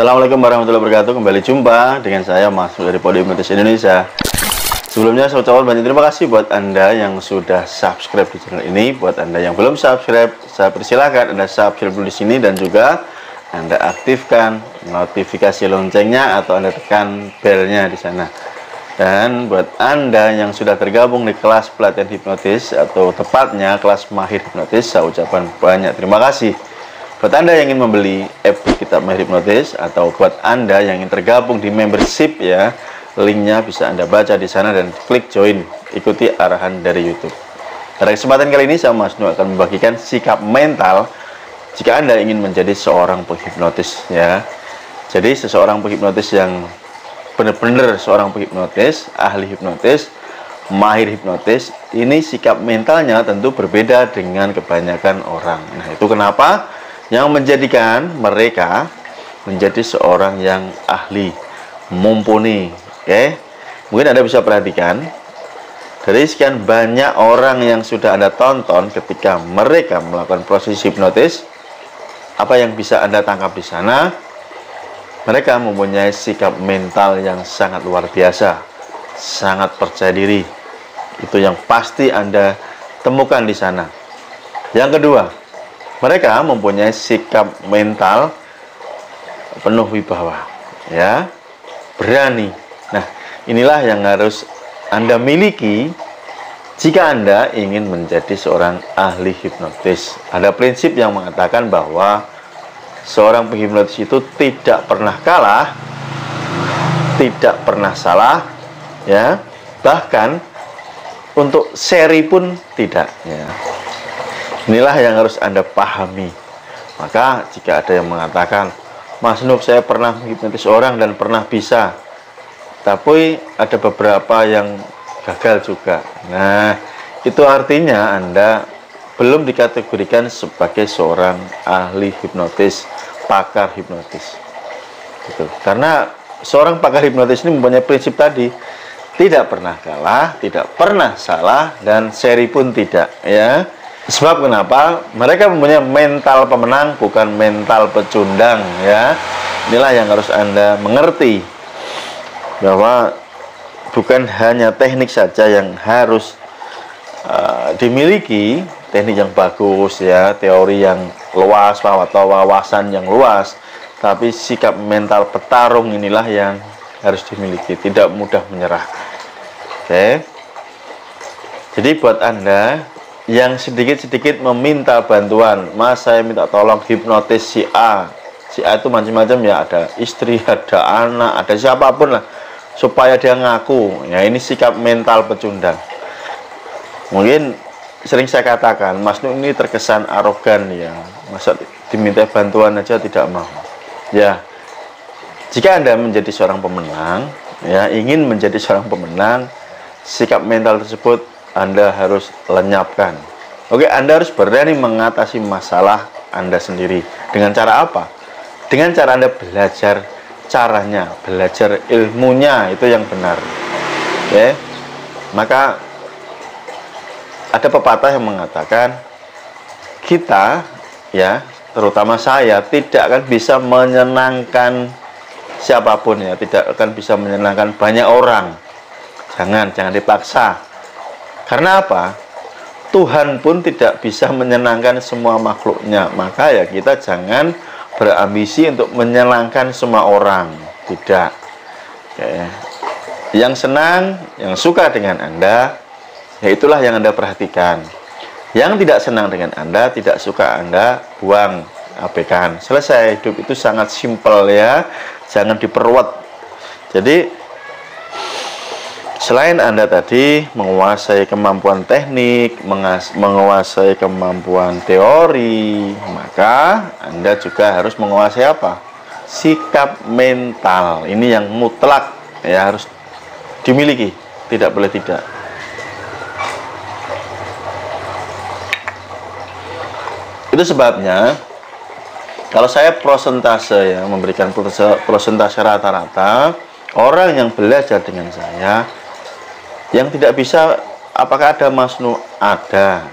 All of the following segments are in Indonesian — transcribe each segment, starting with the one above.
Assalamualaikum warahmatullahi wabarakatuh. Kembali jumpa dengan saya Mas dari Podium Hipnotis Indonesia. Sebelumnya saya ucapkan banyak terima kasih buat Anda yang sudah subscribe di channel ini. Buat Anda yang belum subscribe, saya persilakan Anda subscribe dulu di sini dan juga Anda aktifkan notifikasi loncengnya atau Anda tekan belnya di sana. Dan buat Anda yang sudah tergabung di kelas pelatihan hipnotis atau tepatnya kelas mahir hipnotis, saya ucapkan banyak terima kasih. Buat Anda yang ingin membeli e-book kitab mahir hipnotis atau buat Anda yang ingin tergabung di membership ya, linknya bisa Anda baca di sana dan klik join, ikuti arahan dari YouTube. Pada kesempatan kali ini saya Mas Nu akan membagikan sikap mental jika Anda ingin menjadi seorang penghipnotis ya. Jadi seseorang penghipnotis yang benar-benar seorang penghipnotis, ahli hipnotis, mahir hipnotis, ini sikap mentalnya tentu berbeda dengan kebanyakan orang. Nah, itu kenapa yang menjadikan mereka menjadi seorang yang ahli, mumpuni. Oke, mungkin Anda bisa perhatikan dari sekian banyak orang yang sudah Anda tonton ketika mereka melakukan proses hipnotis, apa yang bisa Anda tangkap di sana? Mereka mempunyai sikap mental yang sangat luar biasa, sangat percaya diri. Itu yang pasti Anda temukan di sana. Yang kedua, mereka mempunyai sikap mental penuh wibawa, ya, berani. Nah, inilah yang harus Anda miliki jika Anda ingin menjadi seorang ahli hipnotis. Ada prinsip yang mengatakan bahwa seorang penghipnotis itu tidak pernah kalah, tidak pernah salah, ya, bahkan untuk seri pun tidak, ya. Inilah yang harus Anda pahami. Maka jika ada yang mengatakan, Mas Nuk, saya pernah menghipnotis orang dan pernah bisa, tapi ada beberapa yang gagal juga. Nah, itu artinya Anda belum dikategorikan sebagai seorang ahli hipnotis, pakar hipnotis. Gitu. Karena seorang pakar hipnotis ini mempunyai prinsip tadi, tidak pernah kalah, tidak pernah salah, dan seri pun tidak, ya. Sebab kenapa? Mereka mempunyai mental pemenang, bukan mental pecundang, ya. Inilah yang harus Anda mengerti, bahwa bukan hanya teknik saja yang harus dimiliki, teknik yang bagus, ya, teori yang luas atau wawasan yang luas, tapi sikap mental petarung inilah yang harus dimiliki, tidak mudah menyerah. Oke. Jadi buat Anda yang sedikit-sedikit meminta bantuan, Mas, saya minta tolong hipnotis si A. Si A itu macam-macam ya, ada istri, ada anak, ada siapapun lah, supaya dia ngaku. Ya, ini sikap mental pecundang. Mungkin sering saya katakan, Mas Nuk ini terkesan arogan ya, masa diminta bantuan aja tidak mau. Ya, jika Anda menjadi seorang pemenang, ya, ingin menjadi seorang pemenang, sikap mental tersebut Anda harus lenyapkan. Oke, Anda harus berani mengatasi masalah Anda sendiri. Dengan cara apa? Dengan cara Anda belajar caranya, belajar ilmunya, itu yang benar. Oke. Maka ada pepatah yang mengatakan kita, ya, terutama saya, tidak akan bisa menyenangkan siapapun, ya, tidak akan bisa menyenangkan banyak orang. Jangan dipaksa. Karena apa? Tuhan pun tidak bisa menyenangkan semua makhluknya. Maka ya kita jangan berambisi untuk menyenangkan semua orang. Tidak. Oke. Yang senang, yang suka dengan Anda, ya itulah yang Anda perhatikan. Yang tidak senang dengan Anda, tidak suka Anda, buang, abaikan. Selesai. Hidup itu sangat simpel ya. Jangan diperwet. Jadi selain Anda tadi menguasai kemampuan teknik, menguasai kemampuan teori, maka Anda juga harus menguasai apa? Sikap mental. Ini yang mutlak, ya, harus dimiliki, tidak boleh tidak. Itu sebabnya kalau saya prosentase, ya, memberikan prosentase rata-rata orang yang belajar dengan saya, yang tidak bisa, apakah ada Mas Nuk? Ada.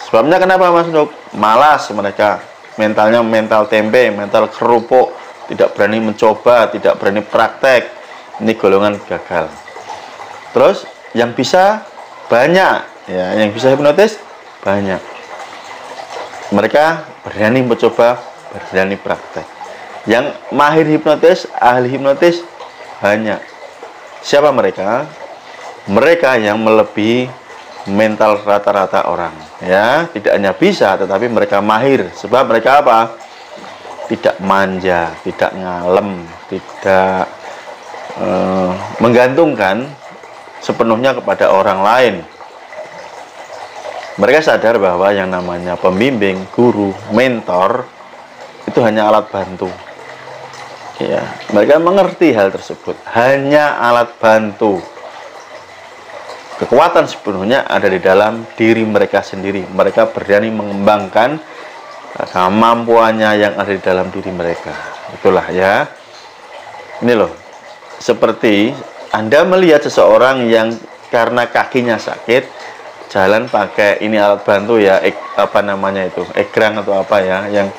Sebabnya kenapa Mas Nuk? Malas mereka. Mentalnya mental tempe, mental kerupuk, tidak berani mencoba, tidak berani praktek, ini golongan gagal. Terus yang bisa banyak, ya, yang bisa hipnotis banyak. Mereka berani mencoba, berani praktek. Yang mahir hipnotis, ahli hipnotis banyak. Siapa mereka? Mereka yang melebihi mental rata-rata orang, ya. Tidak hanya bisa, tetapi mereka mahir. Sebab mereka apa? Tidak manja, tidak ngalem, tidak menggantungkan sepenuhnya kepada orang lain. Mereka sadar bahwa yang namanya pembimbing, guru, mentor itu hanya alat bantu. Ya, mereka mengerti hal tersebut, hanya alat bantu. Kekuatan sepenuhnya ada di dalam diri mereka sendiri. Mereka berani mengembangkan kemampuannya yang ada di dalam diri mereka. Itulah, ya. Ini loh, seperti Anda melihat seseorang yang karena kakinya sakit jalan pakai ini alat bantu, ya, apa namanya itu, egrang atau apa, ya, yang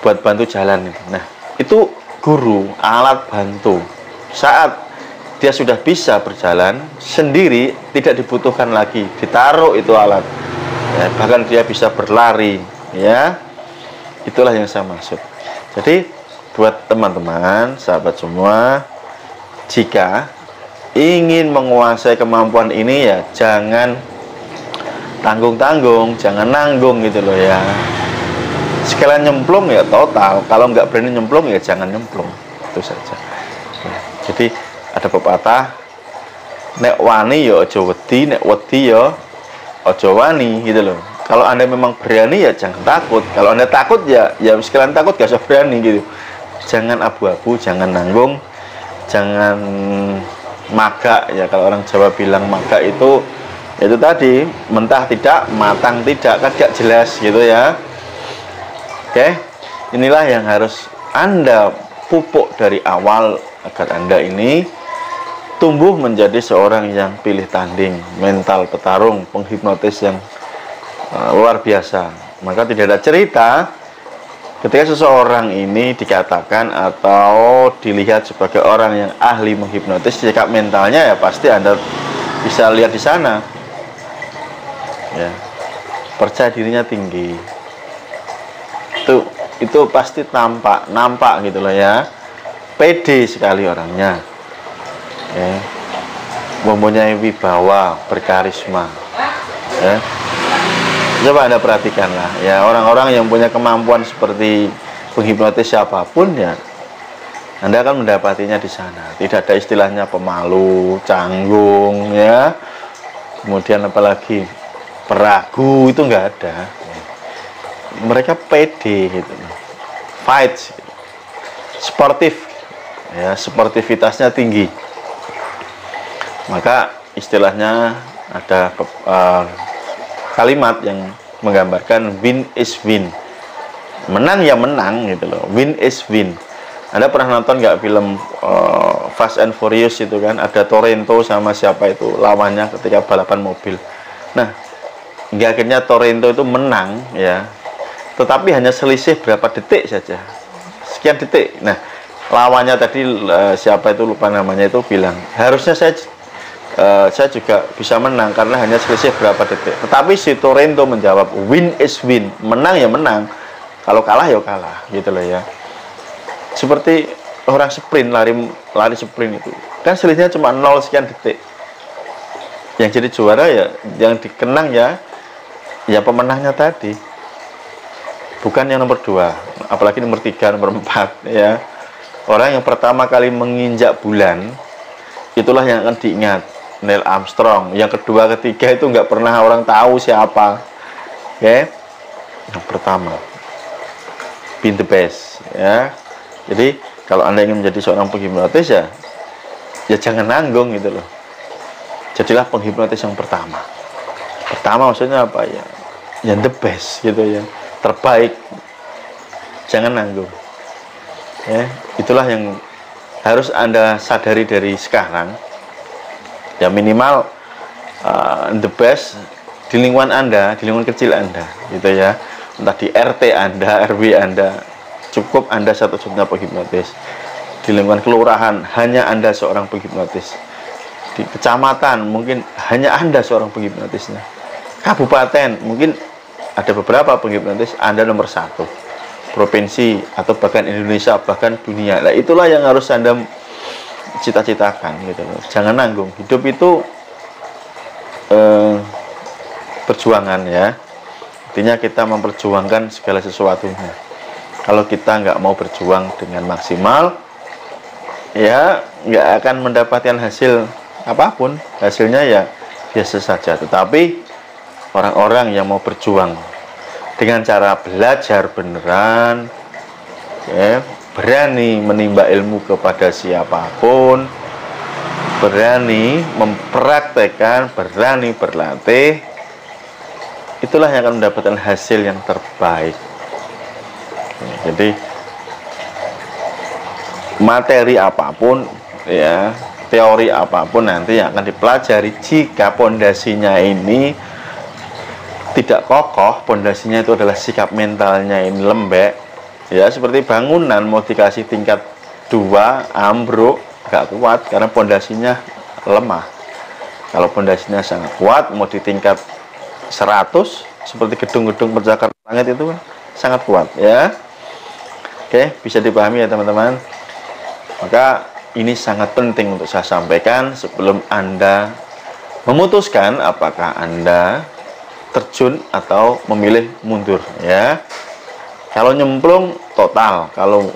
buat bantu jalan itu. Nah, itu guru, alat bantu. Saat dia sudah bisa berjalan sendiri, tidak dibutuhkan lagi ditaruh itu alat, ya, bahkan dia bisa berlari, ya. Itulah yang saya maksud. Jadi buat teman-teman, sahabat semua, jika ingin menguasai kemampuan ini, ya jangan tanggung-tanggung, jangan nanggung gitu loh, ya. Sekalian nyemplung ya total. Kalau nggak berani nyemplung ya jangan nyemplung. Itu saja. Ya, jadi ada pepatah, nek wani ya aja wedi, nek wedi ya aja wani, gitu loh. Kalau Anda memang berani ya jangan takut. Kalau Anda takut ya sekalian takut, gak usah berani gitu. Jangan abu-abu, jangan nanggung, jangan maga, ya. Kalau orang Jawa bilang maga itu tadi, mentah tidak, matang tidak, kan gak jelas gitu, ya. Oke, inilah yang harus Anda pupuk dari awal agar Anda ini tumbuh menjadi seorang yang pilih tanding, mental petarung, penghipnotis yang luar biasa. Maka tidak ada cerita ketika seseorang ini dikatakan atau dilihat sebagai orang yang ahli menghipnotis, sikap mentalnya ya pasti Anda bisa lihat di sana. Ya, percaya dirinya tinggi. Itu pasti nampak gitu loh, ya. Pede sekali orangnya. Ya. Mempunyai wibawa, berkarisma. Ya. Coba Anda perhatikanlah, ya, orang-orang yang punya kemampuan seperti penghipnotis siapapun, ya, Anda akan mendapatinya di sana. Tidak ada istilahnya pemalu, canggung, ya. Kemudian apalagi peragu, itu nggak ada. Mereka pede gitu, fight, sportif, ya, sportivitasnya tinggi. Maka istilahnya ada kalimat yang menggambarkan win is win, menang ya menang gitu loh, win is win. Anda pernah nonton nggak film Fast and Furious itu kan, ada Torrento sama siapa itu lawannya ketika balapan mobil. Nah, hingga akhirnya Torrento itu menang, ya, tetapi hanya selisih berapa detik saja, sekian detik. Nah, lawannya tadi siapa itu lupa namanya itu bilang, harusnya saya juga bisa menang karena hanya selisih berapa detik. Tetapi si Torrento menjawab, win is win, menang ya menang, kalau kalah ya kalah, gitu loh, ya. Seperti orang sprint, lari sprint itu kan selisihnya cuma 0 sekian detik. Yang jadi juara ya yang dikenang ya pemenangnya tadi, bukan yang nomor 2, apalagi nomor 3, nomor 4, ya. Orang yang pertama kali menginjak bulan itulah yang akan diingat, Neil Armstrong. Yang kedua, ketiga itu nggak pernah orang tahu siapa. Oke, yang pertama, be the best, ya. Jadi kalau Anda ingin menjadi seorang penghipnotis, ya jangan nanggung gitu loh. Jadilah penghipnotis yang pertama. Pertama maksudnya apa, ya? Yang the best gitu, ya, terbaik. Jangan nanggung. Ya, itulah yang harus Anda sadari dari sekarang. Ya, minimal the best di lingkungan Anda, di lingkungan kecil Anda, gitu, ya. Entah di RT Anda, RW Anda, cukup Anda satu-satunya penghipnotis. Di lingkungan kelurahan hanya Anda seorang penghipnotis. Di kecamatan mungkin hanya Anda seorang penghipnotisnya. Kabupaten mungkin ada beberapa penghipnotis, Anda nomor 1. Provinsi atau bahkan Indonesia, bahkan dunia. Nah, itulah yang harus Anda cita-citakan gitu loh. Jangan nanggung. Hidup itu perjuangan ya. Artinya kita memperjuangkan segala sesuatunya. Kalau kita nggak mau berjuang dengan maksimal, ya nggak akan mendapatkan hasil apapun. Hasilnya ya biasa saja. Tetapi orang-orang yang mau berjuang dengan cara belajar beneran, ya, berani menimba ilmu kepada siapapun, berani mempraktekkan, berani berlatih, itulah yang akan mendapatkan hasil yang terbaik. Jadi materi apapun, ya, teori apapun nanti yang akan dipelajari, jika pondasinya ini tidak kokoh, pondasinya itu adalah sikap mentalnya ini lembek, ya, seperti bangunan mau dikasih tingkat 2 ambruk, gak kuat karena pondasinya lemah. Kalau pondasinya sangat kuat, mau di tingkat 100 seperti gedung-gedung pencakar langit itu kan sangat kuat, ya. Oke, bisa dipahami ya teman-teman. Maka ini sangat penting untuk saya sampaikan sebelum Anda memutuskan apakah Anda terjun atau memilih mundur, ya. Kalau nyemplung total, kalau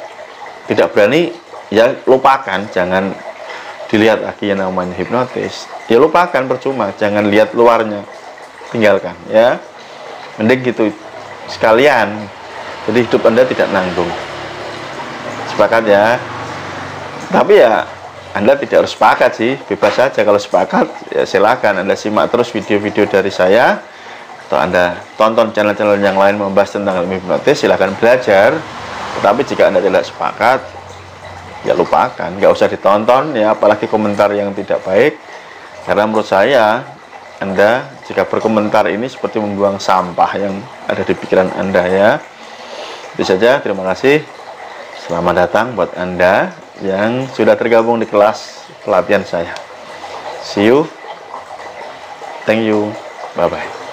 tidak berani ya lupakan, jangan dilihat lagi yang namanya hipnotis. Ya lupakan, percuma, jangan lihat luarnya, tinggalkan, ya. Mending gitu sekalian. Jadi hidup Anda tidak nanggung. Sepakat ya. Tapi ya Anda tidak harus sepakat sih, bebas saja. Kalau sepakat ya silakan Anda simak terus video-video dari saya, atau Anda tonton channel-channel yang lain membahas tentang ilmu hipnotis, silakan belajar. Tetapi jika Anda tidak sepakat, ya lupakan, nggak usah ditonton ya, apalagi komentar yang tidak baik. Karena menurut saya Anda jika berkomentar ini seperti membuang sampah yang ada di pikiran Anda, ya. Itu saja, terima kasih. Selamat datang buat Anda yang sudah tergabung di kelas pelatihan saya. See you. Thank you. Bye-bye.